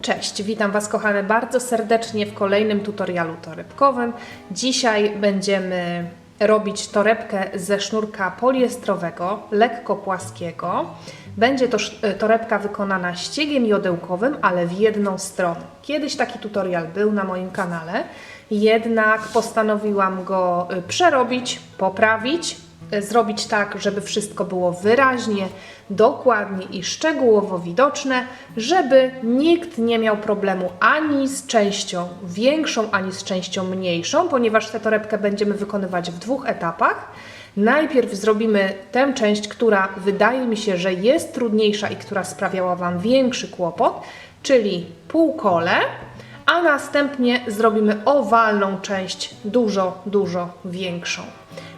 Cześć, witam Was kochane bardzo serdecznie w kolejnym tutorialu torebkowym. Dzisiaj będziemy robić torebkę ze sznurka poliestrowego, lekko płaskiego. Będzie to torebka wykonana ściegiem jodełkowym, ale w jedną stronę. Kiedyś taki tutorial był na moim kanale, jednak postanowiłam go przerobić, poprawić, zrobić tak, żeby wszystko było wyraźnie, dokładnie i szczegółowo widoczne, żeby nikt nie miał problemu ani z częścią większą, ani z częścią mniejszą, ponieważ tę torebkę będziemy wykonywać w dwóch etapach. Najpierw zrobimy tę część, która wydaje mi się, że jest trudniejsza i która sprawiała Wam większy kłopot, czyli półkole, a następnie zrobimy owalną część dużo większą.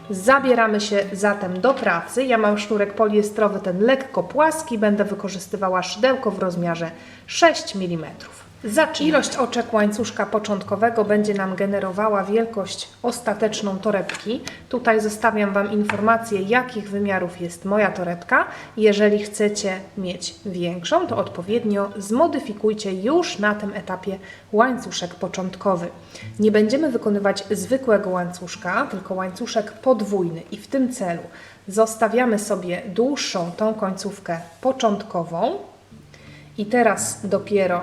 Zabieramy się zatem do pracy. Ja mam sznurek poliestrowy, ten lekko płaski. Będę wykorzystywała szydełko w rozmiarze 6 mm. Zaczynamy. Ilość oczek łańcuszka początkowego będzie nam generowała wielkość ostateczną torebki. Tutaj zostawiam Wam informację, jakich wymiarów jest moja torebka. Jeżeli chcecie mieć większą, to odpowiednio zmodyfikujcie już na tym etapie łańcuszek początkowy. Nie będziemy wykonywać zwykłego łańcuszka, tylko łańcuszek podwójny i w tym celu zostawiamy sobie dłuższą tą końcówkę początkową i teraz dopiero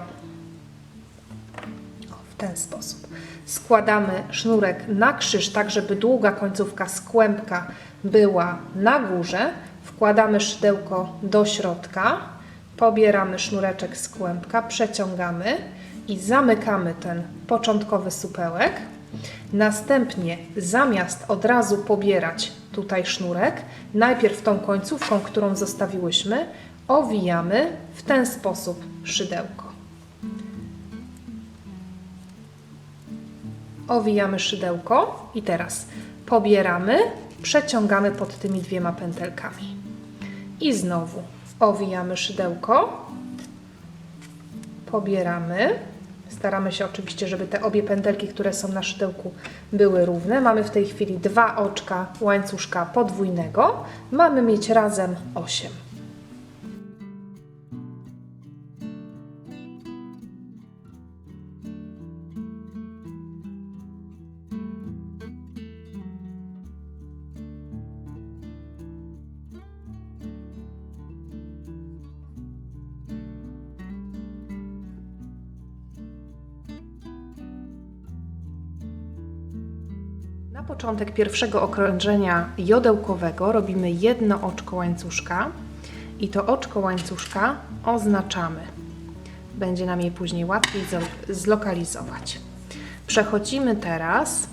w ten sposób składamy sznurek na krzyż, tak żeby długa końcówka z kłębka była na górze. Wkładamy szydełko do środka, pobieramy sznureczek z kłębka, przeciągamy i zamykamy ten początkowy supełek. Następnie zamiast od razu pobierać tutaj sznurek, najpierw tą końcówką, którą zostawiłyśmy, owijamy w ten sposób szydełko. Owijamy szydełko i teraz pobieramy, przeciągamy pod tymi dwiema pętelkami. I znowu owijamy szydełko, pobieramy. Staramy się oczywiście, żeby te obie pętelki, które są na szydełku, były równe. Mamy w tej chwili 2 oczka łańcuszka podwójnego. Mamy mieć razem 8. Na początek pierwszego okrążenia jodełkowego robimy jedno oczko łańcuszka i to oczko łańcuszka oznaczamy. Będzie nam je później łatwiej zlokalizować. Przechodzimy teraz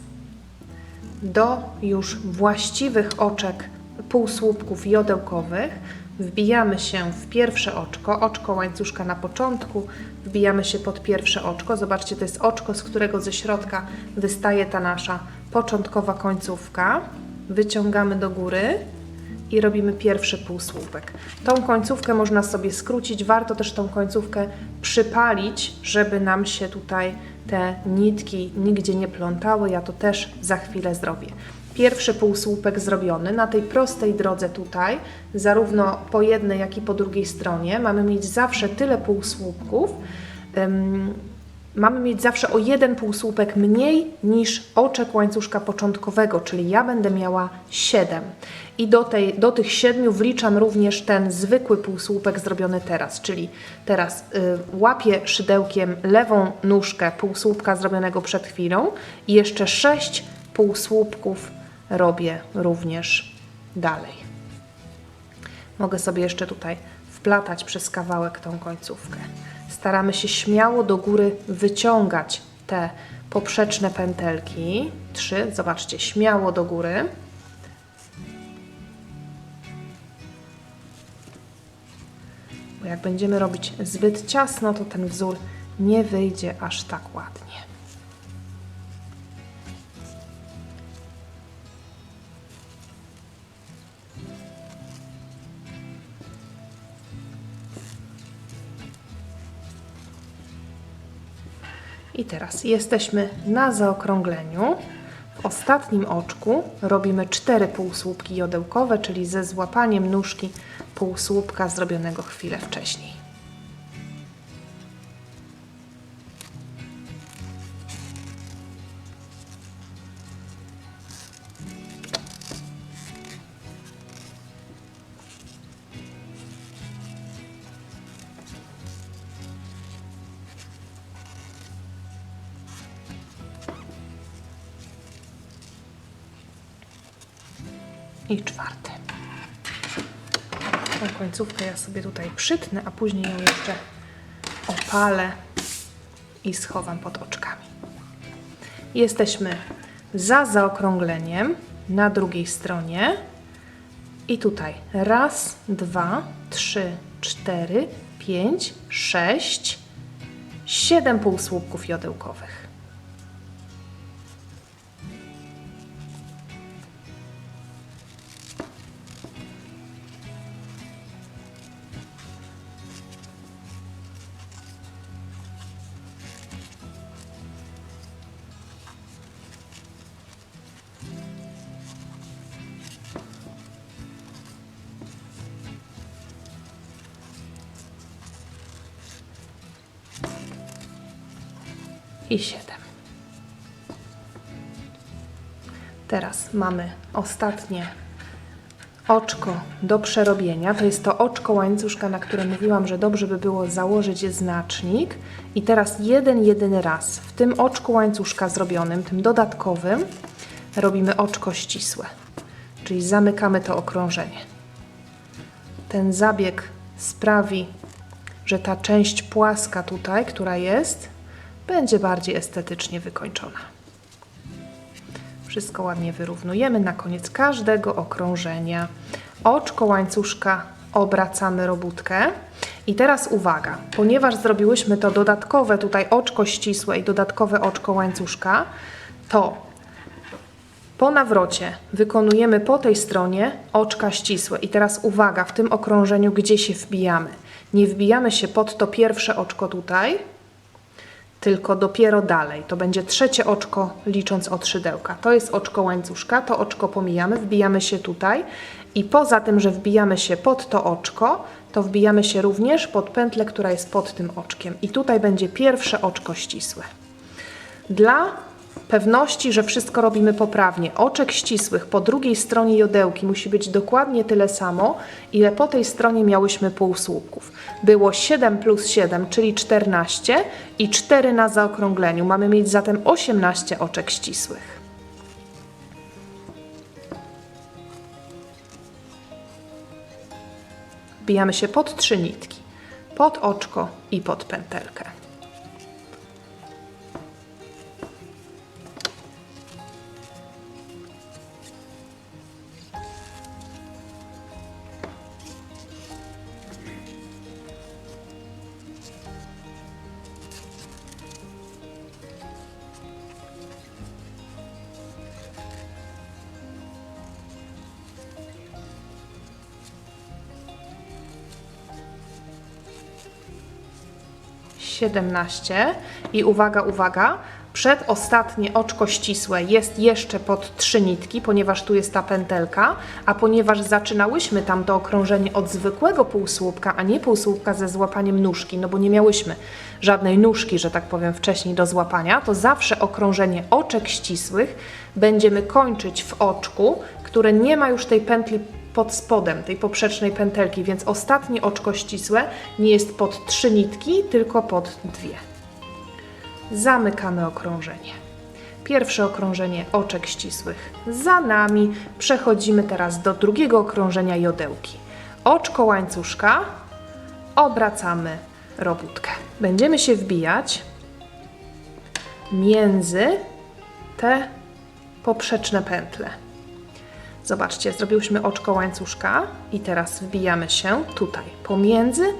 do już właściwych oczek półsłupków jodełkowych. Wbijamy się w pierwsze oczko, oczko łańcuszka na początku, wbijamy się pod pierwsze oczko. Zobaczcie, to jest oczko, z którego ze środka wystaje ta nasza początkowa końcówka. Wyciągamy do góry i robimy pierwszy półsłupek. Tą końcówkę można sobie skrócić, warto też tą końcówkę przypalić, żeby nam się tutaj te nitki nigdzie nie plątały. Ja to też za chwilę zrobię. Pierwszy półsłupek zrobiony. Na tej prostej drodze tutaj, zarówno po jednej, jak i po drugiej stronie, mamy mieć zawsze tyle półsłupków. Mamy mieć zawsze o jeden półsłupek mniej niż oczek łańcuszka początkowego, czyli ja będę miała 7. I do tych 7 wliczam również ten zwykły półsłupek zrobiony teraz, czyli teraz łapię szydełkiem lewą nóżkę półsłupka zrobionego przed chwilą i jeszcze 6 półsłupków robię również dalej. Mogę sobie jeszcze tutaj wplatać przez kawałek tą końcówkę. Staramy się śmiało do góry wyciągać te poprzeczne pętelki. 3, zobaczcie, śmiało do góry. Bo jak będziemy robić zbyt ciasno, to ten wzór nie wyjdzie aż tak ładnie. I teraz jesteśmy na zaokrągleniu. W ostatnim oczku robimy 4 półsłupki jodełkowe, czyli ze złapaniem nóżki półsłupka zrobionego chwilę wcześniej. i 4. Tą końcówkę ja sobie tutaj przytnę, a później ją jeszcze opalę i schowam pod oczkami. Jesteśmy za zaokrągleniem na drugiej stronie i tutaj 1, 2, 3, 4, 5, 6, 7 półsłupków jodełkowych. I 7. Teraz mamy ostatnie oczko do przerobienia. To jest to oczko łańcuszka, na które mówiłam, że dobrze by było założyć znacznik. I teraz jedyny raz w tym oczku łańcuszka zrobionym, tym dodatkowym, robimy oczko ścisłe. Czyli zamykamy to okrążenie. Ten zabieg sprawi, że ta część płaska tutaj, która jest, będzie bardziej estetycznie wykończona. Wszystko ładnie wyrównujemy na koniec każdego okrążenia. Oczko łańcuszka obracamy robótkę. I teraz uwaga, ponieważ zrobiłyśmy to dodatkowe tutaj oczko ścisłe i dodatkowe oczko łańcuszka, to po nawrocie wykonujemy po tej stronie oczka ścisłe. I teraz uwaga, w tym okrążeniu gdzie się wbijamy? Nie wbijamy się pod to pierwsze oczko tutaj, tylko dopiero dalej. To będzie trzecie oczko licząc od szydełka. To jest oczko łańcuszka, to oczko pomijamy, wbijamy się tutaj i poza tym, że wbijamy się pod to oczko, to wbijamy się również pod pętlę, która jest pod tym oczkiem. I tutaj będzie pierwsze oczko ścisłe. Dla pewności, że wszystko robimy poprawnie, oczek ścisłych po drugiej stronie jodełki musi być dokładnie tyle samo, ile po tej stronie miałyśmy półsłupków. Było 7 plus 7, czyli 14 i 4 na zaokrągleniu. Mamy mieć zatem 18 oczek ścisłych. Wbijamy się pod 3 nitki, pod oczko i pod pętelkę. I uwaga, uwaga, przedostatnie oczko ścisłe jest jeszcze pod 3 nitki, ponieważ tu jest ta pętelka, a ponieważ zaczynałyśmy tamto okrążenie od zwykłego półsłupka, a nie półsłupka ze złapaniem nóżki, no bo nie miałyśmy żadnej nóżki, że tak powiem, wcześniej do złapania, to zawsze okrążenie oczek ścisłych będziemy kończyć w oczku, które nie ma już tej pętli pod spodem, tej poprzecznej pętelki, więc ostatnie oczko ścisłe nie jest pod 3 nitki, tylko pod 2. Zamykamy okrążenie. Pierwsze okrążenie oczek ścisłych za nami. Przechodzimy teraz do drugiego okrążenia jodełki. Oczko łańcuszka, obracamy robótkę. Będziemy się wbijać między te poprzeczne pętle. Zobaczcie, zrobiłyśmy oczko łańcuszka i teraz wbijamy się tutaj pomiędzy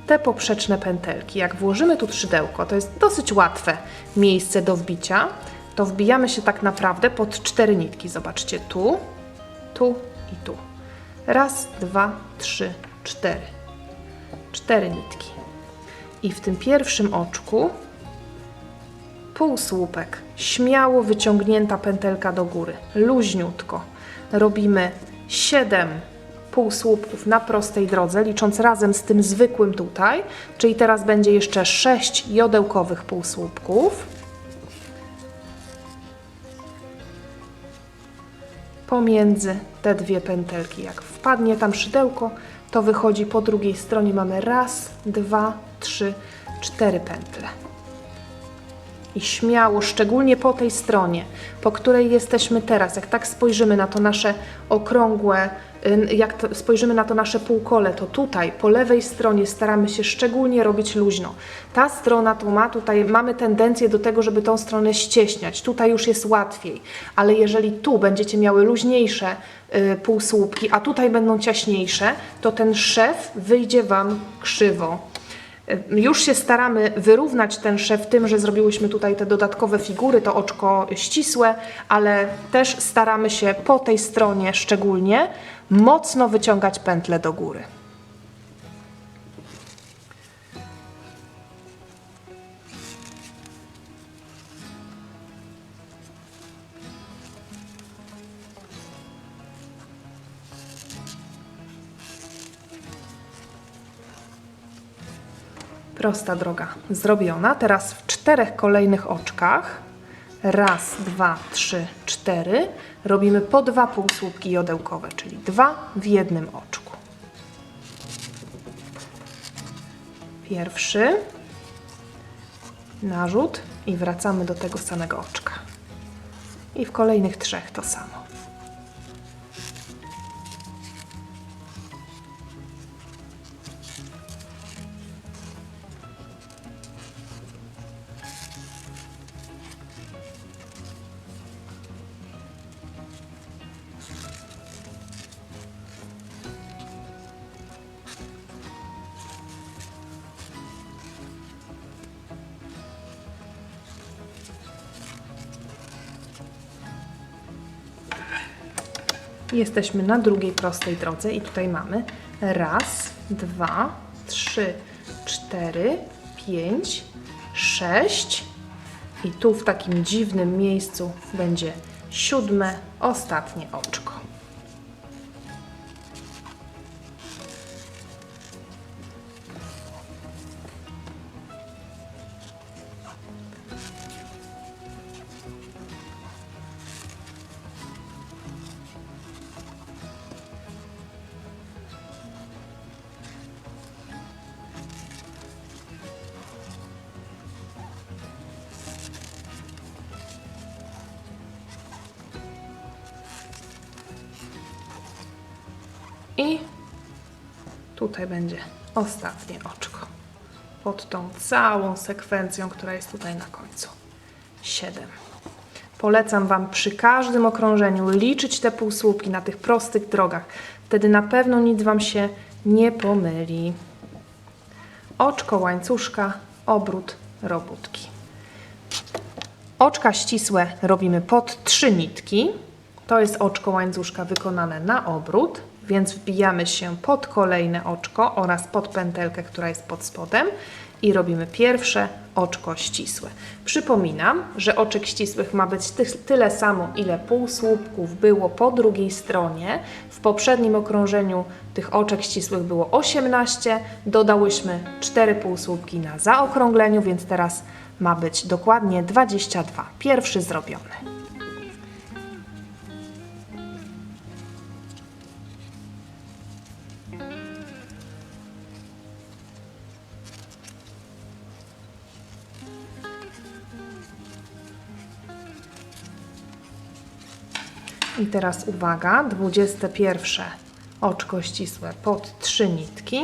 te poprzeczne pętelki. Jak włożymy tu szydełko, to jest dosyć łatwe miejsce do wbicia, to wbijamy się tak naprawdę pod 4 nitki. Zobaczcie, tu, tu i tu. 1, 2, 3, 4. 4 nitki. I w tym pierwszym oczku półsłupek, śmiało wyciągnięta pętelka do góry, luźniutko. Robimy 7 półsłupków na prostej drodze, licząc razem z tym zwykłym tutaj, czyli teraz będzie jeszcze 6 jodełkowych półsłupków. Pomiędzy te 2 pętelki, jak wpadnie tam szydełko, to wychodzi po drugiej stronie, mamy 1, 2, 3, 4 pętle. I śmiało, szczególnie po tej stronie, po której jesteśmy teraz, jak tak spojrzymy na to nasze okrągłe, spojrzymy na to nasze półkole, to tutaj po lewej stronie staramy się szczególnie robić luźno. Ta strona to tutaj mamy tendencję do tego, żeby tą stronę ścieśniać. Tutaj już jest łatwiej, ale jeżeli tu będziecie miały luźniejsze półsłupki, a tutaj będą ciaśniejsze, to ten szef wyjdzie Wam krzywo. Już się staramy wyrównać ten szef tym, że zrobiłyśmy tutaj te dodatkowe figury, to oczko ścisłe, ale też staramy się po tej stronie szczególnie mocno wyciągać pętlę do góry. Prosta droga zrobiona. Teraz w 4 kolejnych oczkach, raz, 2, 3, 4, robimy po 2 półsłupki jodełkowe, czyli 2 w jednym oczku. Pierwszy narzut i wracamy do tego samego oczka. I w kolejnych 3 to samo. Jesteśmy na drugiej prostej drodze i tutaj mamy raz, 2, 3, 4, 5, 6 i tu w takim dziwnym miejscu będzie 7, ostatnie oczko. I tutaj będzie ostatnie oczko pod tą całą sekwencją, która jest tutaj na końcu. 7. Polecam Wam przy każdym okrążeniu liczyć te półsłupki na tych prostych drogach. Wtedy na pewno nic Wam się nie pomyli. Oczko łańcuszka, obrót robótki. Oczka ścisłe robimy pod 3 nitki. To jest oczko łańcuszka wykonane na obrót, więc wbijamy się pod kolejne oczko oraz pod pętelkę, która jest pod spodem i robimy pierwsze oczko ścisłe. Przypominam, że oczek ścisłych ma być tyle samo, ile półsłupków było po drugiej stronie. W poprzednim okrążeniu tych oczek ścisłych było 18, dodałyśmy 4 półsłupki na zaokrągleniu, więc teraz ma być dokładnie 22. Pierwszy zrobiony. I teraz uwaga, 21 oczko ścisłe pod 3 nitki.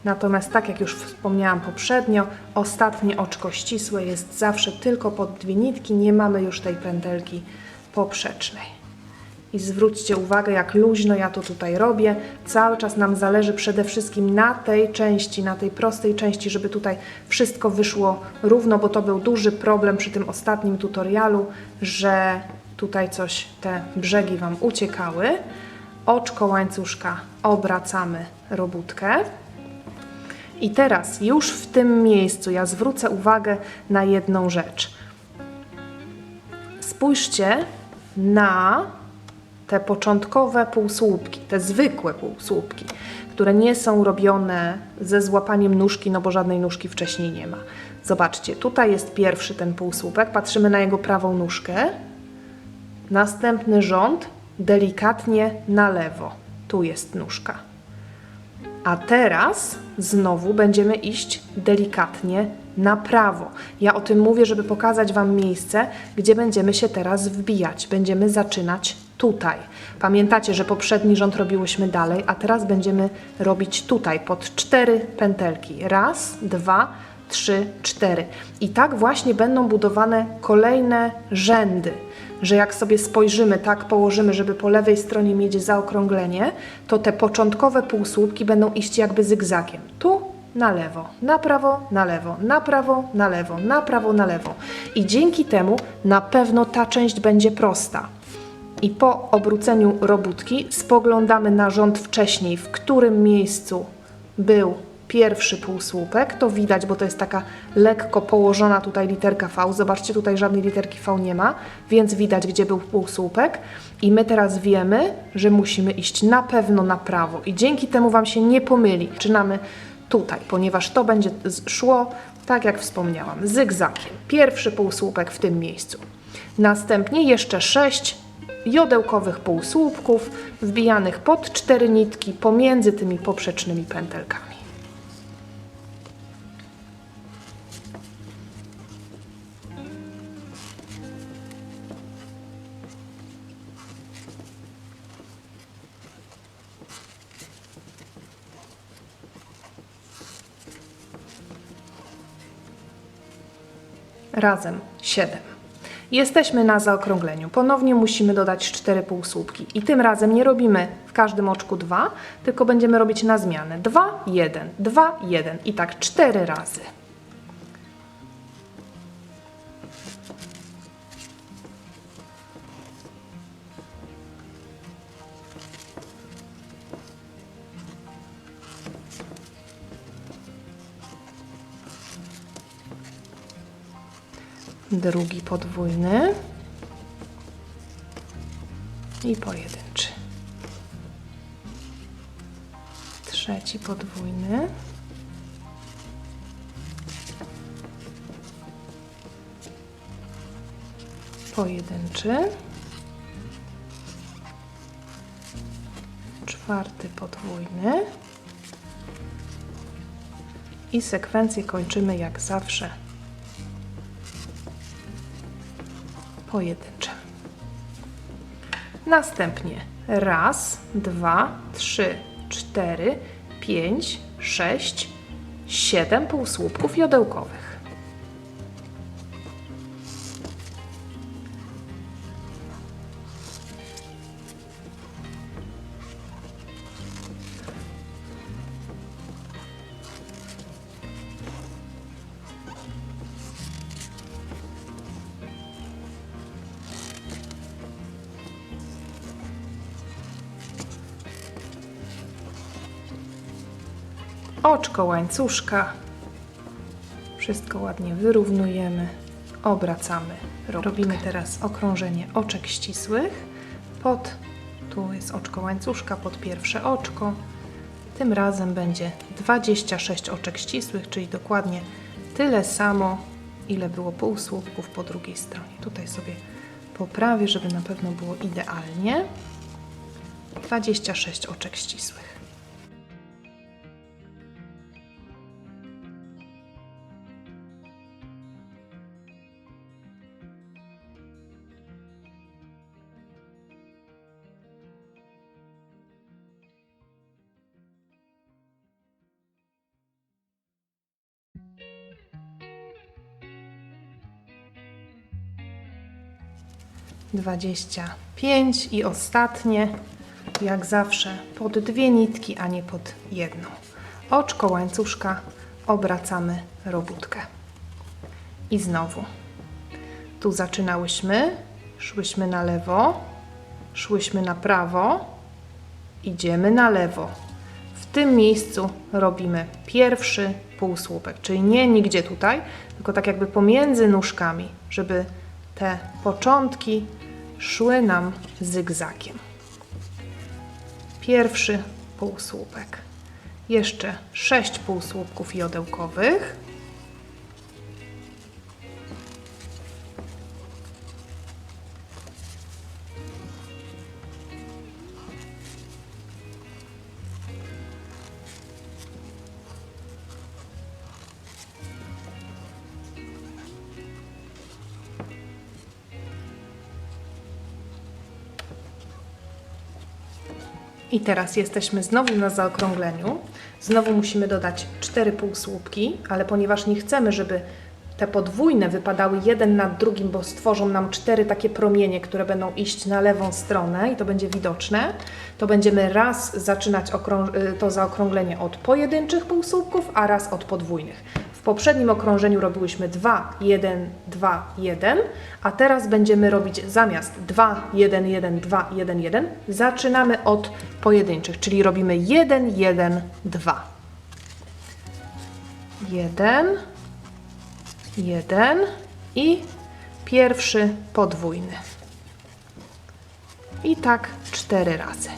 Natomiast tak jak już wspomniałam poprzednio, ostatnie oczko ścisłe jest zawsze tylko pod 2 nitki, nie mamy już tej pętelki poprzecznej. I zwróćcie uwagę, jak luźno ja to tutaj robię. Cały czas nam zależy przede wszystkim na tej części, na tej prostej części, żeby tutaj wszystko wyszło równo, bo to był duży problem przy tym ostatnim tutorialu, że tutaj coś, te brzegi Wam uciekały. Oczko łańcuszka obracamy robótkę. I teraz już w tym miejscu ja zwrócę uwagę na jedną rzecz. Spójrzcie na te początkowe półsłupki, te zwykłe półsłupki, które nie są robione ze złapaniem nóżki, no bo żadnej nóżki wcześniej nie ma. Zobaczcie, tutaj jest pierwszy ten półsłupek, patrzymy na jego prawą nóżkę. Następny rząd delikatnie na lewo. Tu jest nóżka. A teraz znowu będziemy iść delikatnie na prawo. Ja o tym mówię, żeby pokazać Wam miejsce, gdzie będziemy się teraz wbijać. Będziemy zaczynać tutaj. Pamiętacie, że poprzedni rząd robiłyśmy dalej, a teraz będziemy robić tutaj pod 4 pętelki. Raz, 2, 3, 4. I tak właśnie będą budowane kolejne rzędy, że jak sobie spojrzymy, tak położymy, żeby po lewej stronie mieć zaokrąglenie, to te początkowe półsłupki będą iść jakby zygzakiem. Tu na lewo, na prawo, na lewo, na prawo, na lewo, na prawo, na lewo. I dzięki temu na pewno ta część będzie prosta. I po obróceniu robótki spoglądamy na rząd wcześniej, w którym miejscu był pierwszy półsłupek. To widać, bo to jest taka lekko położona tutaj literka V. Zobaczcie, tutaj żadnej literki V nie ma, więc widać, gdzie był półsłupek. I my teraz wiemy, że musimy iść na pewno na prawo. I dzięki temu Wam się nie pomyli. Zaczynamy tutaj, ponieważ to będzie szło, tak jak wspomniałam, zygzakiem. Pierwszy półsłupek w tym miejscu. Następnie jeszcze 6 jodełkowych półsłupków wbijanych pod 4 nitki pomiędzy tymi poprzecznymi pętelkami. Razem 7. Jesteśmy na zaokrągleniu. Ponownie musimy dodać 4 półsłupki. I tym razem nie robimy w każdym oczku 2, tylko będziemy robić na zmianę. 2, 1, 2, 1 i tak 4 razy. Drugi podwójny i pojedynczy. Trzeci podwójny. Pojedynczy. Czwarty podwójny. I sekwencję kończymy jak zawsze pojedynczym. Następnie raz, 2, 3, 4, 5, 6, 7 półsłupków jodełkowych. Oczko łańcuszka, wszystko ładnie wyrównujemy, obracamy. Robimy teraz okrążenie oczek ścisłych, tu jest oczko łańcuszka, pod pierwsze oczko. Tym razem będzie 26 oczek ścisłych, czyli dokładnie tyle samo, ile było półsłupków po drugiej stronie. Tutaj sobie poprawię, żeby na pewno było idealnie. 26 oczek ścisłych. Dwadzieścia 25 i ostatnie, jak zawsze, pod 2 nitki, a nie pod jedną. Oczko łańcuszka, obracamy robótkę. I znowu, tu zaczynałyśmy, szłyśmy na lewo, szłyśmy na prawo, idziemy na lewo. W tym miejscu robimy pierwszy półsłupek, czyli nie nigdzie tutaj, tylko tak jakby pomiędzy nóżkami, żeby te początki szły nam zygzakiem. Pierwszy półsłupek. Jeszcze 6 półsłupków jodełkowych. I teraz jesteśmy znowu na zaokrągleniu. Znowu musimy dodać 4 półsłupki, ale ponieważ nie chcemy, żeby te podwójne wypadały jeden nad drugim, bo stworzą nam 4 takie promienie, które będą iść na lewą stronę i to będzie widoczne, to będziemy raz zaczynać to zaokrąglenie od pojedynczych półsłupków, a raz od podwójnych. W poprzednim okrążeniu robiłyśmy 2, 1, 2, 1, a teraz będziemy robić zamiast 2, 1, 1, 2, 1, 1, zaczynamy od pojedynczych, czyli robimy 1, 1, 2. 1, 1 i pierwszy podwójny. I tak 4 razy.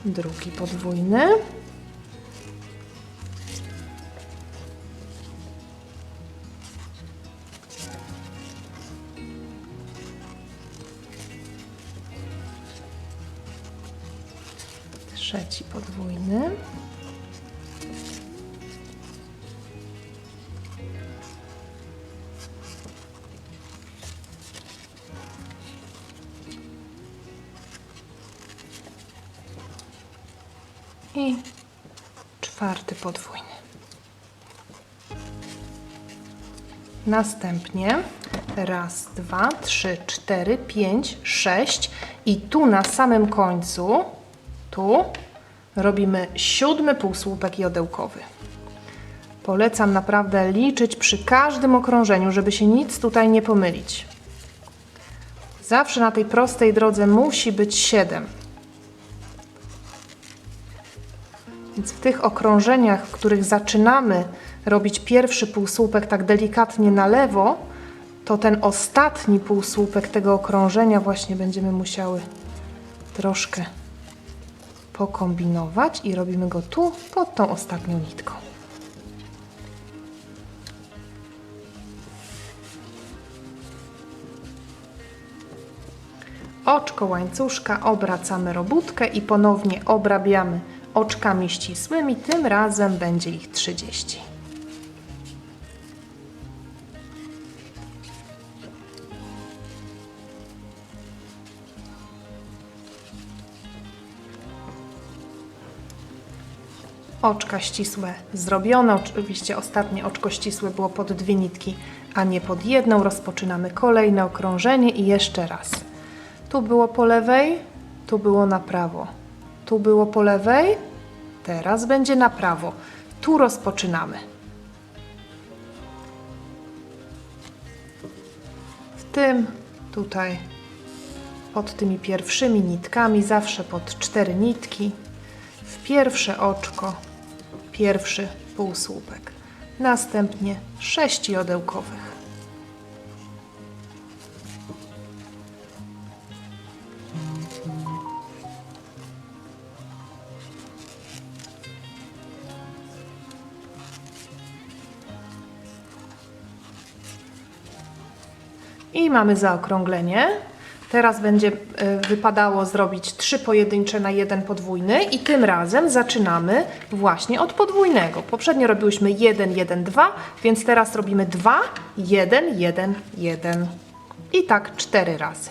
Drugi podwójny. Trzeci podwójny. I czwarty podwójny. Następnie raz, 2, 3, 4, 5, 6 i tu na samym końcu, tu robimy 7 półsłupek jodełkowy. Polecam naprawdę liczyć przy każdym okrążeniu, żeby się nic tutaj nie pomylić. Zawsze na tej prostej drodze musi być 7. Więc w tych okrążeniach, w których zaczynamy robić pierwszy półsłupek tak delikatnie na lewo, to ten ostatni półsłupek tego okrążenia właśnie będziemy musiały troszkę pokombinować i robimy go tu pod tą ostatnią nitką. Oczko łańcuszka, obracamy robótkę i ponownie obrabiamy oczkami ścisłymi, tym razem będzie ich 30. Oczka ścisłe zrobione. Oczywiście ostatnie oczko ścisłe było pod 2 nitki, a nie pod jedną. Rozpoczynamy kolejne okrążenie i jeszcze raz. Tu było po lewej, tu było na prawo. Tu było po lewej, teraz będzie na prawo. Tu rozpoczynamy. W tym tutaj pod tymi pierwszymi nitkami, zawsze pod 4 nitki, w pierwsze oczko, pierwszy półsłupek, następnie 6 jodełkowych. I mamy zaokrąglenie. Teraz będzie wypadało zrobić 3 pojedyncze na 1 podwójny i tym razem zaczynamy właśnie od podwójnego. Poprzednio robiłyśmy 1, 1, 2, więc teraz robimy 2, 1, 1, 1 i tak 4 razy.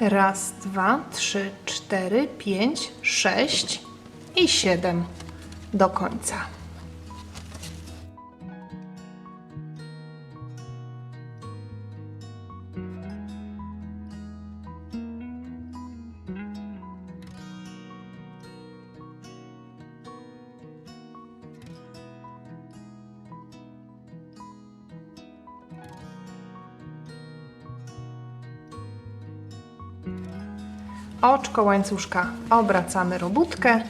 Raz, 2, 3, 4, 5, 6 i 7 do końca. oczko łańcuszka obracamy robótkę,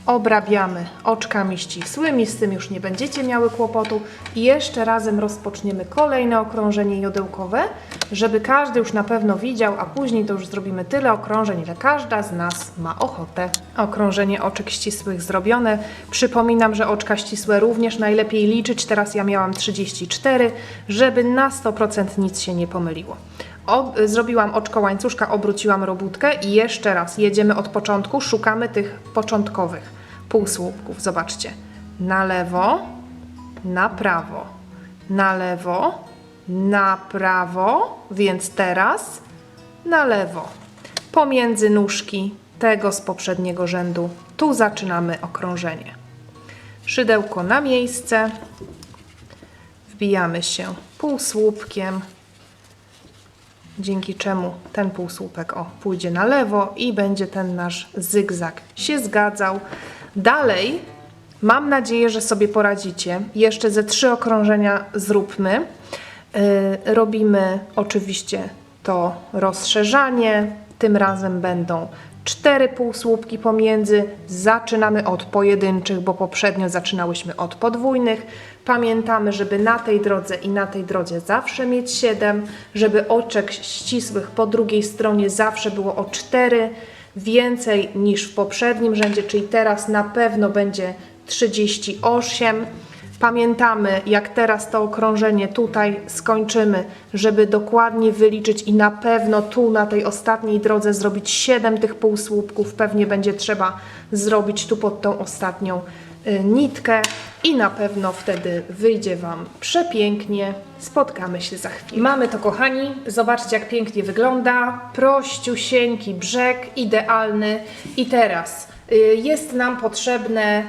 obrabiamy oczkami ścisłymi, z tym już nie będziecie miały kłopotu. I jeszcze razem rozpoczniemy kolejne okrążenie jodełkowe, żeby każdy już na pewno widział, a później to już zrobimy tyle okrążeń, ile każda z nas ma ochotę. Okrążenie oczek ścisłych zrobione. Przypominam, że oczka ścisłe również najlepiej liczyć. Teraz ja miałam 34, żeby na 100% nic się nie pomyliło. Zrobiłam oczko łańcuszka, obróciłam robótkę i jeszcze raz jedziemy od początku, szukamy tych początkowych półsłupków. Zobaczcie, na lewo, na prawo, na lewo, na prawo, więc teraz na lewo. Pomiędzy nóżki tego z poprzedniego rzędu, tu zaczynamy okrążenie. Szydełko na miejsce, wbijamy się półsłupkiem, dzięki czemu ten półsłupek pójdzie na lewo i będzie ten nasz zygzak się zgadzał. Dalej, mam nadzieję, że sobie poradzicie. Jeszcze ze 3 okrążenia zróbmy. Robimy oczywiście to rozszerzanie. Tym razem będą 4 półsłupki pomiędzy. Zaczynamy od pojedynczych, bo poprzednio zaczynałyśmy od podwójnych. Pamiętamy, żeby na tej drodze i na tej drodze zawsze mieć 7, żeby oczek ścisłych po drugiej stronie zawsze było o 4 więcej niż w poprzednim rzędzie, czyli teraz na pewno będzie 38. Pamiętamy, jak teraz to okrążenie tutaj skończymy, żeby dokładnie wyliczyć i na pewno tu na tej ostatniej drodze zrobić 7 tych półsłupków. Pewnie będzie trzeba zrobić tu pod tą ostatnią nitkę i na pewno wtedy wyjdzie Wam przepięknie. Spotkamy się za chwilę. Mamy to, kochani. Zobaczcie, jak pięknie wygląda. Prościusieńki brzeg, idealny. I teraz jest nam potrzebne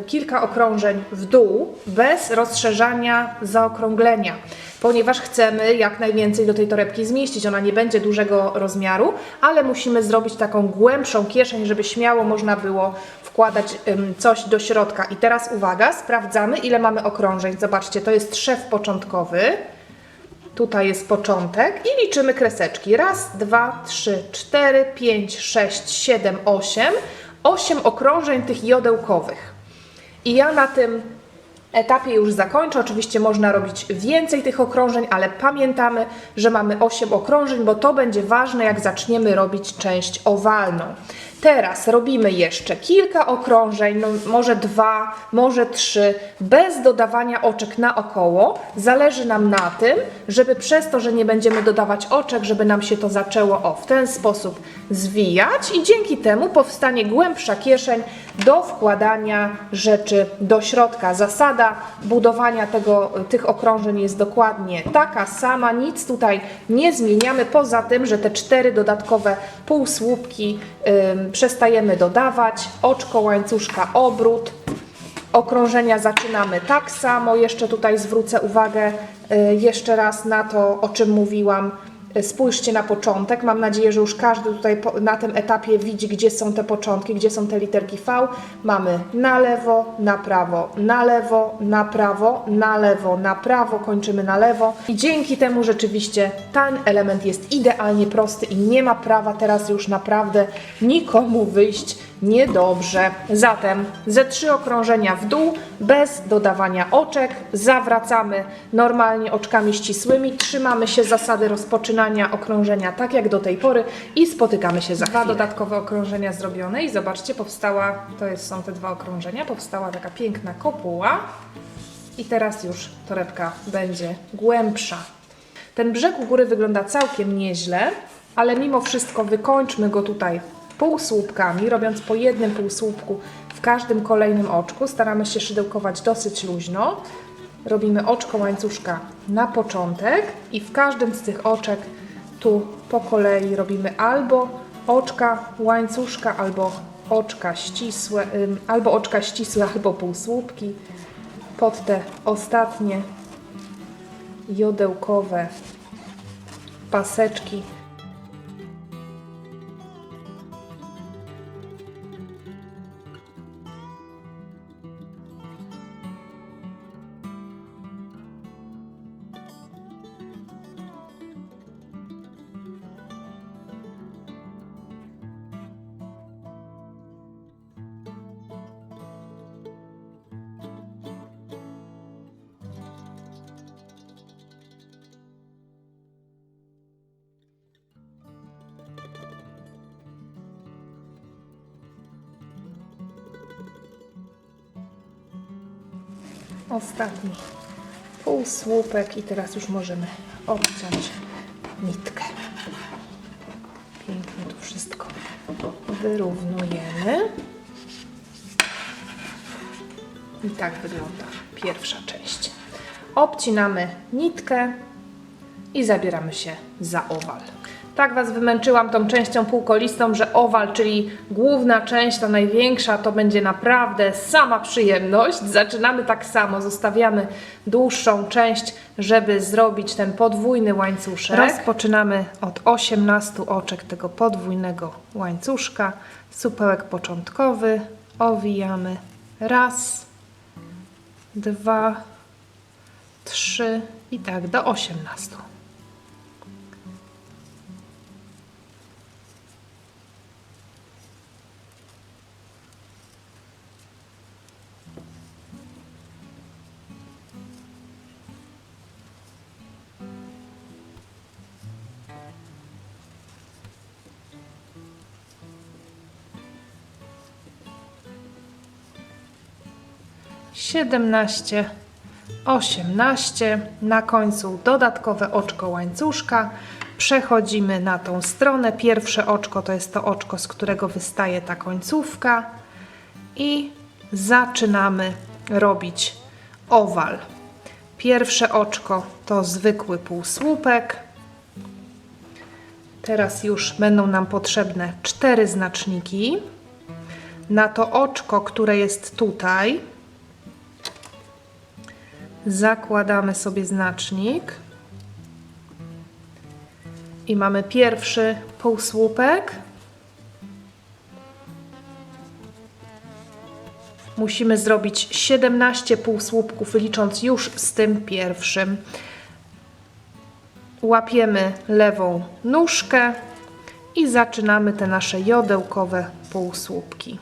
kilka okrążeń w dół, bez rozszerzania zaokrąglenia, ponieważ chcemy jak najwięcej do tej torebki zmieścić. Ona nie będzie dużego rozmiaru, ale musimy zrobić taką głębszą kieszeń, żeby śmiało można było wkładać coś do środka. I teraz uwaga, sprawdzamy, ile mamy okrążeń. Zobaczcie, to jest szef początkowy. Tutaj jest początek i liczymy kreseczki. Raz, 2, 3, 4, 5, 6, 7, 8. 8 okrążeń tych jodełkowych. I ja na tym etapie już zakończę. Oczywiście można robić więcej tych okrążeń, ale pamiętamy, że mamy 8 okrążeń, bo to będzie ważne, jak zaczniemy robić część owalną. Teraz robimy jeszcze kilka okrążeń, no może 2, może 3, bez dodawania oczek naokoło. Zależy nam na tym, żeby przez to, że nie będziemy dodawać oczek, żeby nam się to zaczęło w ten sposób zwijać i dzięki temu powstanie głębsza kieszeń do wkładania rzeczy do środka. Zasada budowania tych okrążeń jest dokładnie taka sama, nic tutaj nie zmieniamy, poza tym, że te 4 dodatkowe półsłupki przestajemy dodawać, oczko łańcuszka, obrót. Okrążenia zaczynamy tak samo. Jeszcze tutaj zwrócę uwagę jeszcze raz na to, o czym mówiłam. Spójrzcie na początek. Mam nadzieję, że już każdy tutaj na tym etapie widzi, gdzie są te początki, gdzie są te literki V. Mamy na lewo, na prawo, na lewo, na prawo, na lewo, na prawo, kończymy na lewo. I dzięki temu rzeczywiście ten element jest idealnie prosty i nie ma prawa teraz już naprawdę nikomu wyjść niedobrze. Zatem ze 3 okrążenia w dół, bez dodawania oczek, zawracamy normalnie oczkami ścisłymi, trzymamy się zasady rozpoczynania okrążenia tak jak do tej pory i spotykamy się za chwilę. 2 dodatkowe okrążenia zrobione i zobaczcie, powstała, są te 2 okrążenia, powstała taka piękna kopuła i teraz już torebka będzie głębsza. Ten brzeg u góry wygląda całkiem nieźle, ale mimo wszystko wykończmy go tutaj półsłupkami, robiąc po jednym półsłupku w każdym kolejnym oczku. Staramy się szydełkować dosyć luźno. Robimy oczko łańcuszka na początek i w każdym z tych oczek tu po kolei robimy albo oczka łańcuszka, albo oczka ścisłe, albo półsłupki pod te ostatnie jodełkowe paseczki. Ostatni półsłupek i teraz już możemy obciąć nitkę. Pięknie tu wszystko wyrównujemy. I tak wygląda pierwsza część. Obcinamy nitkę i zabieramy się za owal. Tak Was wymęczyłam tą częścią półkolistą, że owal, czyli główna część, ta największa, to będzie naprawdę sama przyjemność. Zaczynamy tak samo, zostawiamy dłuższą część, żeby zrobić ten podwójny łańcuszek. Rozpoczynamy od 18 oczek tego podwójnego łańcuszka. Supełek początkowy, owijamy raz, 2, 3 i tak do 18. Siedemnaście, 18, na końcu dodatkowe oczko łańcuszka. Przechodzimy na tą stronę. Pierwsze oczko to jest to oczko, z którego wystaje ta końcówka i zaczynamy robić owal. Pierwsze oczko to zwykły półsłupek. Teraz już będą nam potrzebne 4 znaczniki. Na to oczko, które jest tutaj, zakładamy sobie znacznik i mamy pierwszy półsłupek. Musimy zrobić 17 półsłupków, licząc już z tym pierwszym. Łapiemy lewą nóżkę i zaczynamy te nasze jodełkowe półsłupki.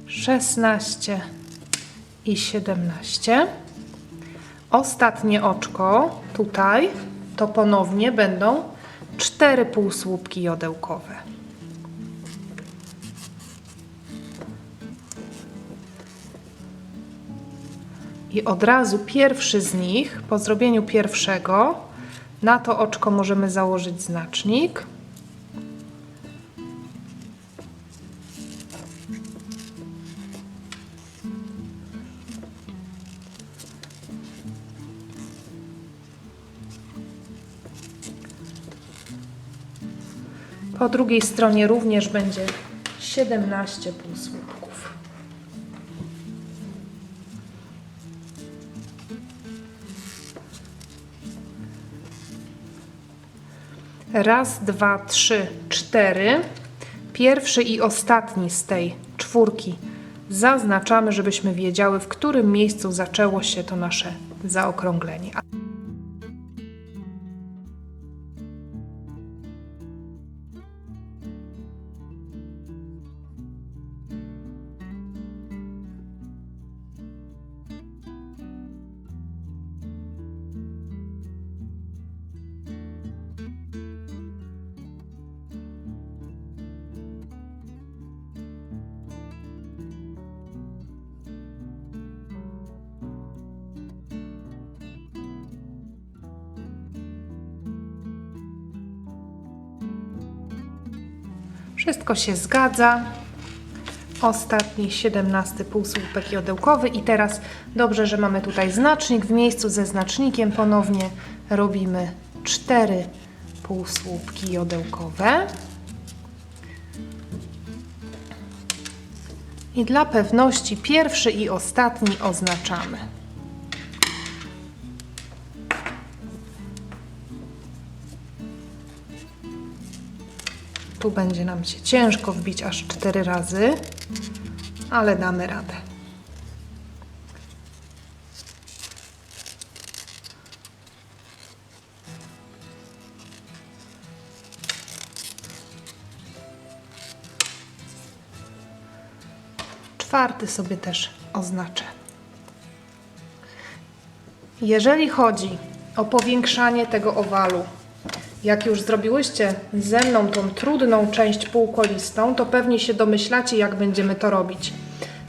Szesnaście i 17. Ostatnie oczko tutaj to ponownie będą 4 półsłupki jodełkowe. I od razu pierwszy z nich, po zrobieniu pierwszego, na to oczko możemy założyć znacznik. Po drugiej stronie również będzie 17 półsłupków. Raz, 2, 3, 4. Pierwszy i ostatni z tej czwórki zaznaczamy, żebyśmy wiedziały, w którym miejscu zaczęło się to nasze zaokrąglenie. Wszystko się zgadza. Ostatni 17 półsłupek jodełkowy i teraz dobrze, że mamy tutaj znacznik. W miejscu ze znacznikiem ponownie robimy 4 półsłupki jodełkowe. I dla pewności pierwszy i ostatni oznaczamy. Tu będzie nam się ciężko wbić aż 4 razy, ale damy radę. Czwarty sobie też oznaczę. Jeżeli chodzi o powiększanie tego owalu, jak już zrobiłyście ze mną tą trudną część półkolistą, to pewnie się domyślacie, jak będziemy to robić.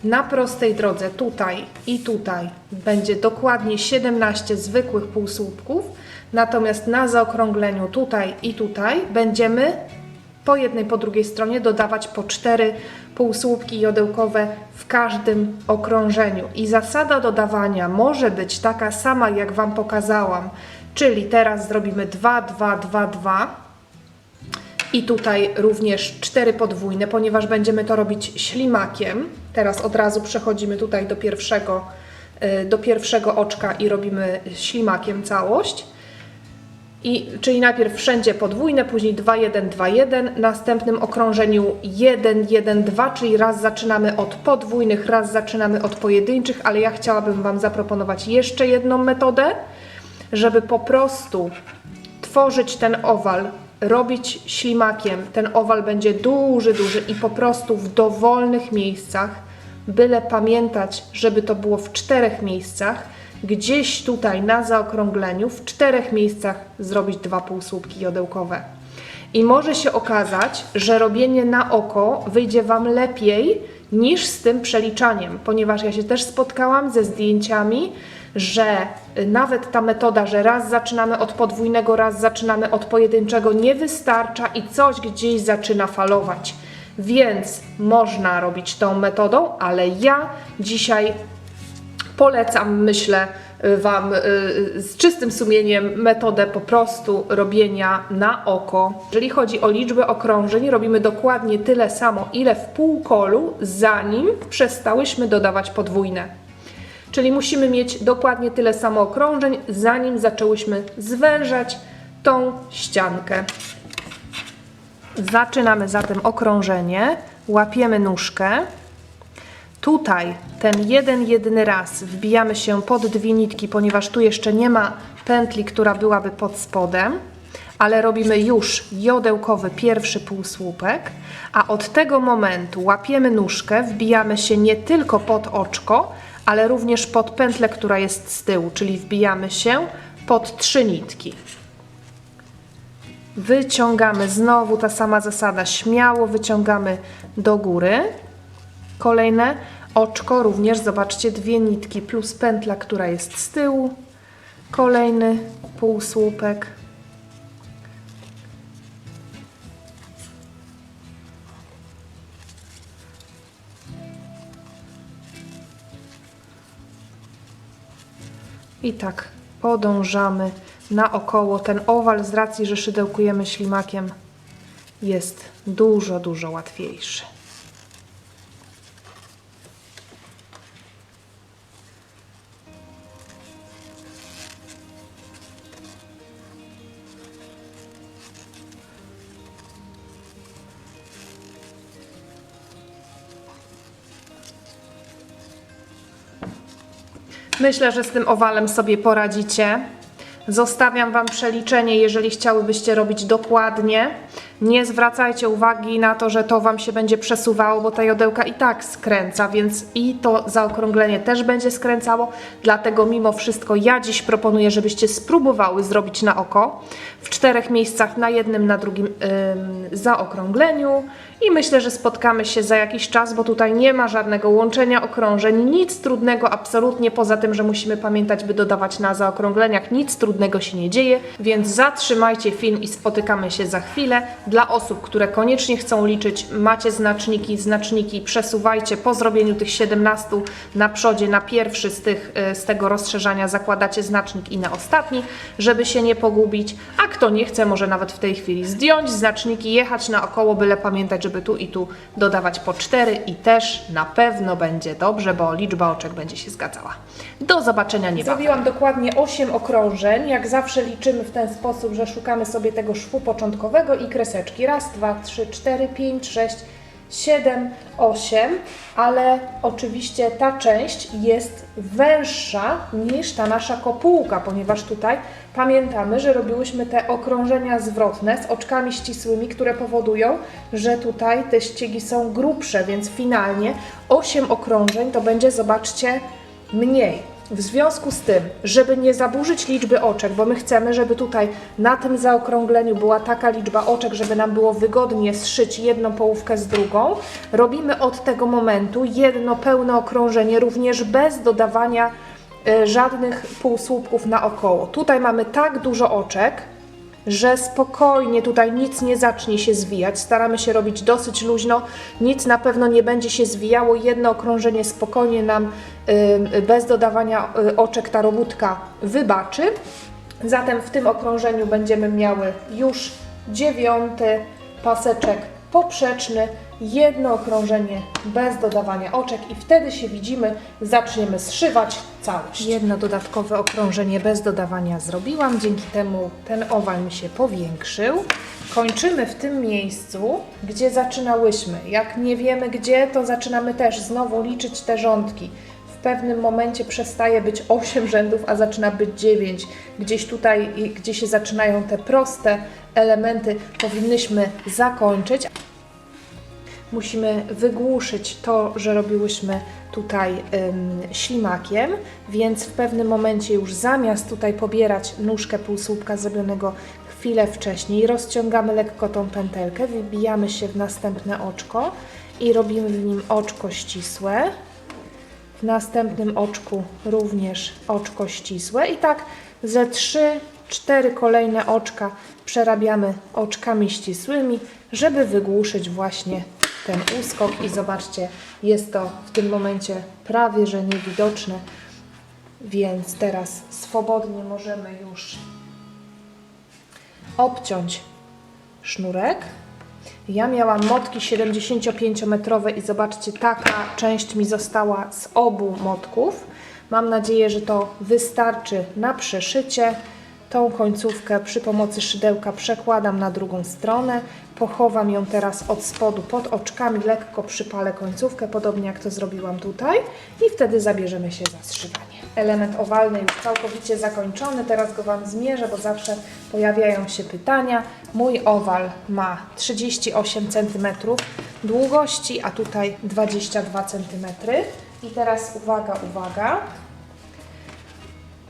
Na prostej drodze tutaj i tutaj będzie dokładnie 17 zwykłych półsłupków, natomiast na zaokrągleniu tutaj i tutaj będziemy po jednej, po drugiej stronie dodawać po 4 półsłupki jodełkowe w każdym okrążeniu. I zasada dodawania może być taka sama, jak Wam pokazałam, czyli teraz zrobimy 2, 2, 2, 2 i tutaj również 4 podwójne, ponieważ będziemy to robić ślimakiem. Teraz od razu przechodzimy tutaj do pierwszego oczka i robimy ślimakiem całość. Czyli najpierw wszędzie podwójne, później 2, 1, 2, 1, w następnym okrążeniu 1, 1, 2, czyli raz zaczynamy od podwójnych, raz zaczynamy od pojedynczych, ale ja chciałabym Wam zaproponować jeszcze jedną metodę, żeby po prostu tworzyć ten owal, robić ślimakiem. Ten owal będzie duży, duży i po prostu w dowolnych miejscach, byle pamiętać, żeby to było w 4 miejscach, gdzieś tutaj na zaokrągleniu w 4 miejscach zrobić 2 półsłupki jodełkowe. I może się okazać, że robienie na oko wyjdzie Wam lepiej niż z tym przeliczaniem, ponieważ ja się też spotkałam ze zdjęciami, że nawet ta metoda, że raz zaczynamy od podwójnego, raz zaczynamy od pojedynczego, nie wystarcza i coś gdzieś zaczyna falować. Więc można robić tą metodą, ale ja dzisiaj polecam, myślę Wam z czystym sumieniem metodę po prostu robienia na oko. Jeżeli chodzi o liczbę okrążeń, robimy dokładnie tyle samo, ile w półkolu, zanim przestałyśmy dodawać podwójne. Czyli musimy mieć dokładnie tyle samo okrążeń, zanim zaczęłyśmy zwężać tą ściankę. Zaczynamy zatem okrążenie, łapiemy nóżkę. Tutaj ten jedyny raz wbijamy się pod 2 nitki, ponieważ tu jeszcze nie ma pętli, która byłaby pod spodem, ale robimy już jodełkowy pierwszy półsłupek, a od tego momentu łapiemy nóżkę, wbijamy się nie tylko pod oczko, ale również pod pętlę, która jest z tyłu, czyli wbijamy się pod 3 nitki. Wyciągamy, znowu ta sama zasada, śmiało wyciągamy do góry. Kolejne oczko, również zobaczcie, 2 nitki plus pętla, która jest z tyłu. Kolejny półsłupek. I tak podążamy naokoło. Ten owal z racji, że szydełkujemy ślimakiem, jest dużo, dużo łatwiejszy. Myślę, że z tym owalem sobie poradzicie. Zostawiam Wam przeliczenie, jeżeli chciałybyście robić dokładnie. Nie zwracajcie uwagi na to, że to Wam się będzie przesuwało, bo ta jodełka i tak skręca, więc i to zaokrąglenie też będzie skręcało. Dlatego mimo wszystko ja dziś proponuję, żebyście spróbowały zrobić na oko w 4 miejscach, na jednym, na drugim zaokrągleniu. I myślę, że spotkamy się za jakiś czas, bo tutaj nie ma żadnego łączenia okrążeń, nic trudnego absolutnie, poza tym, że musimy pamiętać, by dodawać na zaokrągleniach, nic trudnego się nie dzieje, więc zatrzymajcie film i spotykamy się za chwilę. Dla osób, które koniecznie chcą liczyć, macie znaczniki przesuwajcie po zrobieniu tych 17 na przodzie, na pierwszy z tego rozszerzania zakładacie znacznik i na ostatni, żeby się nie pogubić, a kto nie chce, może nawet w tej chwili zdjąć znaczniki, jechać naokoło, byle pamiętać, żeby tu i tu dodawać po 4 i też na pewno będzie dobrze, bo liczba oczek będzie się zgadzała. Do zobaczenia niebawem. Zrobiłam dokładnie 8 okrążeń 1. Jak zawsze liczymy w ten sposób, że szukamy sobie tego szwu początkowego i kreseczki. 1, 2, 3, 4, 5, 6, 7, 8, ale oczywiście ta część jest węższa niż ta nasza kopułka, ponieważ tutaj pamiętamy, że robiłyśmy te okrążenia zwrotne z oczkami ścisłymi, które powodują, że tutaj te ściegi są grubsze, więc finalnie 8 okrążeń to będzie, zobaczcie, mniej. W związku z tym, żeby nie zaburzyć liczby oczek, bo my chcemy, żeby tutaj na tym zaokrągleniu była taka liczba oczek, żeby nam było wygodnie zszyć jedną połówkę z drugą, robimy od tego momentu jedno pełne okrążenie, również bez dodawania żadnych półsłupków naokoło. Tutaj mamy tak dużo oczek, że spokojnie tutaj nic nie zacznie się zwijać. Staramy się robić dosyć luźno, nic na pewno nie będzie się zwijało. Jedno okrążenie spokojnie nam bez dodawania oczek ta robótka wybaczy. Zatem w tym okrążeniu będziemy miały już 9. paseczek poprzeczny, jedno okrążenie bez dodawania oczek i wtedy się widzimy, zaczniemy zszywać całość. Jedno dodatkowe okrążenie bez dodawania zrobiłam, dzięki temu ten owal mi się powiększył. Kończymy w tym miejscu, gdzie zaczynałyśmy. Jak nie wiemy gdzie, to zaczynamy też znowu liczyć te rządki. W pewnym momencie przestaje być 8 rzędów, a zaczyna być 9. Gdzieś tutaj, gdzie się zaczynają te proste elementy, powinnyśmy zakończyć. Musimy wygłuszyć to, że robiłyśmy tutaj ślimakiem, więc w pewnym momencie już zamiast tutaj pobierać nóżkę półsłupka zrobionego chwilę wcześniej, rozciągamy lekko tą pętelkę, wybijamy się w następne oczko i robimy w nim oczko ścisłe. W następnym oczku również oczko ścisłe i tak ze 3-4 kolejne oczka przerabiamy oczkami ścisłymi, żeby wygłuszyć właśnie ten uskok i zobaczcie, jest to w tym momencie prawie że niewidoczne, więc teraz swobodnie możemy już obciąć sznurek. Ja miałam motki 75-metrowe i zobaczcie, taka część mi została z obu motków. Mam nadzieję, że to wystarczy na przeszycie. Tą końcówkę przy pomocy szydełka przekładam na drugą stronę. Pochowam ją teraz od spodu pod oczkami, lekko przypalę końcówkę, podobnie jak to zrobiłam tutaj i wtedy zabierzemy się za zszywanie. Element owalny już całkowicie zakończony, teraz go Wam zmierzę, bo zawsze pojawiają się pytania. Mój owal ma 38 cm długości, a tutaj 22 cm. I teraz uwaga, uwaga.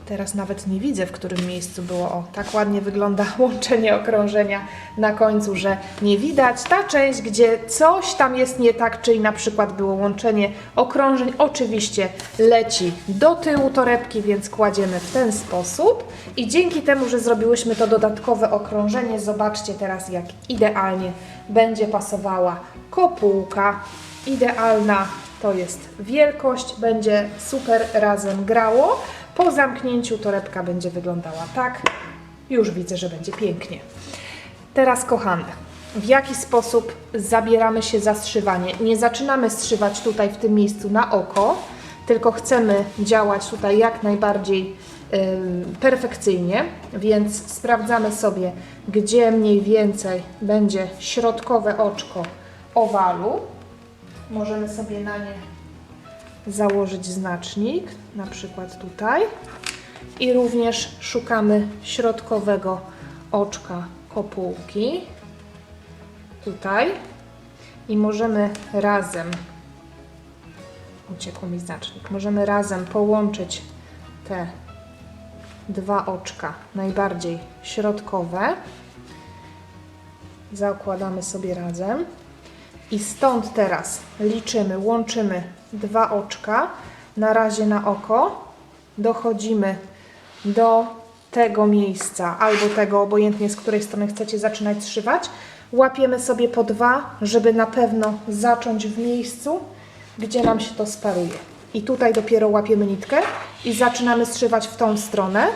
Teraz nawet nie widzę, w którym miejscu było. O, tak ładnie wygląda łączenie okrążenia na końcu, że nie widać. Ta część, gdzie coś tam jest nie tak, czyli na przykład było łączenie okrążeń, oczywiście leci do tyłu torebki, więc kładziemy w ten sposób. I dzięki temu, że zrobiłyśmy to dodatkowe okrążenie, zobaczcie teraz, jak idealnie będzie pasowała kopułka. Idealna to jest wielkość, będzie super razem grało. Po zamknięciu torebka będzie wyglądała tak. Już widzę, że będzie pięknie. Teraz, kochane, w jaki sposób zabieramy się za zszywanie? Nie zaczynamy zszywać tutaj w tym miejscu na oko, tylko chcemy działać tutaj jak najbardziej perfekcyjnie, więc sprawdzamy sobie, gdzie mniej więcej będzie środkowe oczko owalu. Możemy sobie na nie założyć znacznik, na przykład tutaj. I również szukamy środkowego oczka kopułki, tutaj. I możemy razem, uciekł mi znacznik, możemy razem połączyć te dwa oczka, najbardziej środkowe. Zakładamy sobie razem. I stąd teraz liczymy, łączymy dwa oczka, na razie na oko, dochodzimy do tego miejsca, albo tego, obojętnie z której strony chcecie zaczynać zszywać. Łapiemy sobie po dwa, żeby na pewno zacząć w miejscu, gdzie nam się to sparuje. I tutaj dopiero łapiemy nitkę i zaczynamy zszywać w tą stronę.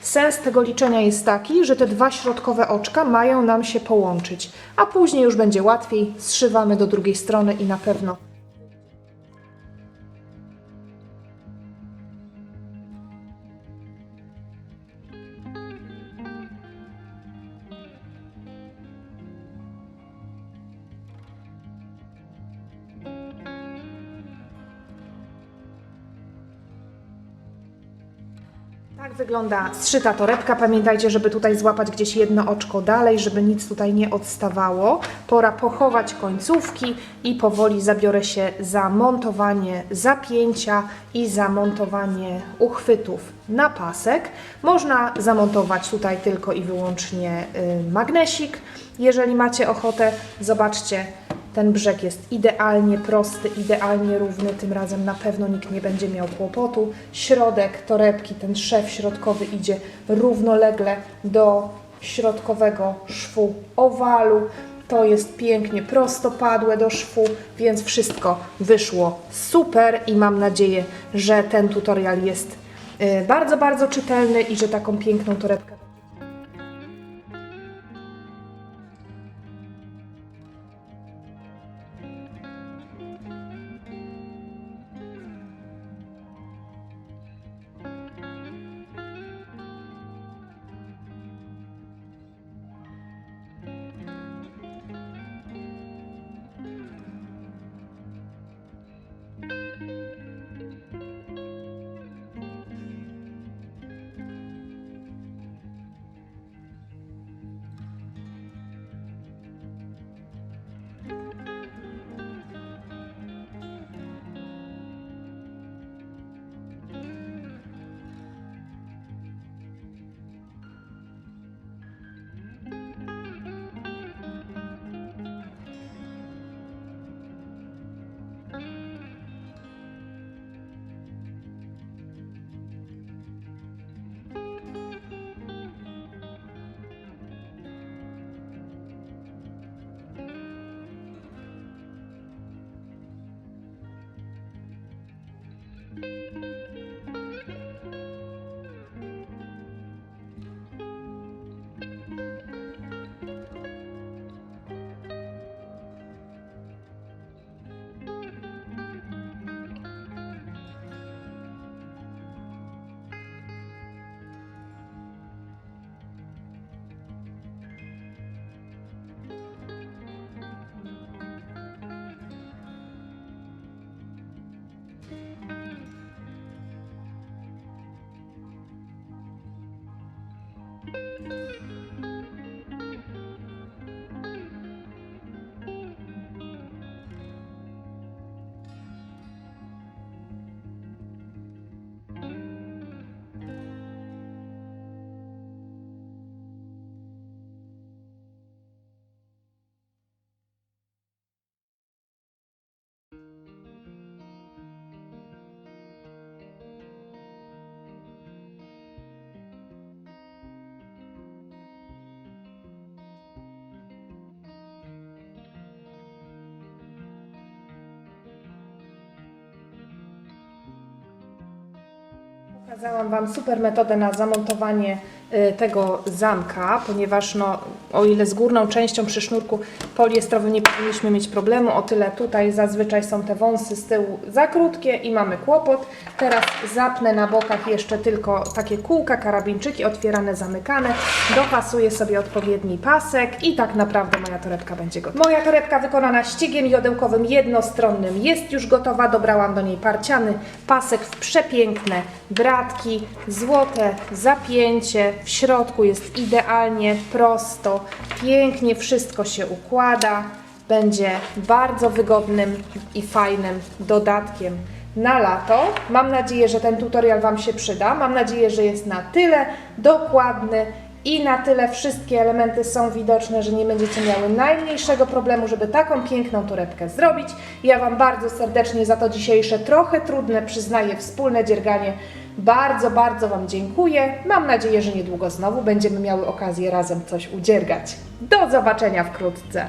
Sens tego liczenia jest taki, że te dwa środkowe oczka mają nam się połączyć, a później już będzie łatwiej, zszywamy do drugiej strony i na pewno Tak wygląda zszyta torebka. Pamiętajcie, żeby tutaj złapać gdzieś jedno oczko dalej, żeby nic tutaj nie odstawało. Pora pochować końcówki i powoli zabiorę się za montowanie zapięcia i zamontowanie uchwytów na pasek. Można zamontować tutaj tylko i wyłącznie magnesik, jeżeli macie ochotę. Zobaczcie, ten brzeg jest idealnie prosty, idealnie równy, tym razem na pewno nikt nie będzie miał kłopotu. Środek torebki, ten szef środkowy idzie równolegle do środkowego szwu owalu. To jest pięknie prostopadłe do szwu, więc wszystko wyszło super i mam nadzieję, że ten tutorial jest bardzo, bardzo czytelny i że taką piękną torebkę Pokazałam Wam super metodę na zamontowanie tego zamka, ponieważ o ile z górną częścią przy sznurku poliestrowym nie powinniśmy mieć problemu, o tyle tutaj zazwyczaj są te wąsy z tyłu za krótkie i mamy kłopot. Teraz zapnę na bokach jeszcze tylko takie kółka, karabinczyki otwierane, zamykane, dopasuję sobie odpowiedni pasek i tak naprawdę moja torebka będzie gotowa. Moja torebka wykonana ściegiem jodełkowym jednostronnym jest już gotowa. Dobrałam do niej parciany pasek w przepiękne bratki, złote zapięcie. W środku jest idealnie prosto, pięknie wszystko się układa. Będzie bardzo wygodnym i fajnym dodatkiem na lato. Mam nadzieję, że ten tutorial Wam się przyda. Mam nadzieję, że jest na tyle dokładny i na tyle wszystkie elementy są widoczne, że nie będziecie miały najmniejszego problemu, żeby taką piękną torebkę zrobić. Ja Wam bardzo serdecznie za to dzisiejsze, trochę trudne, przyznaję, wspólne dzierganie bardzo, bardzo Wam dziękuję. Mam nadzieję, że niedługo znowu będziemy miały okazję razem coś udziergać. Do zobaczenia wkrótce.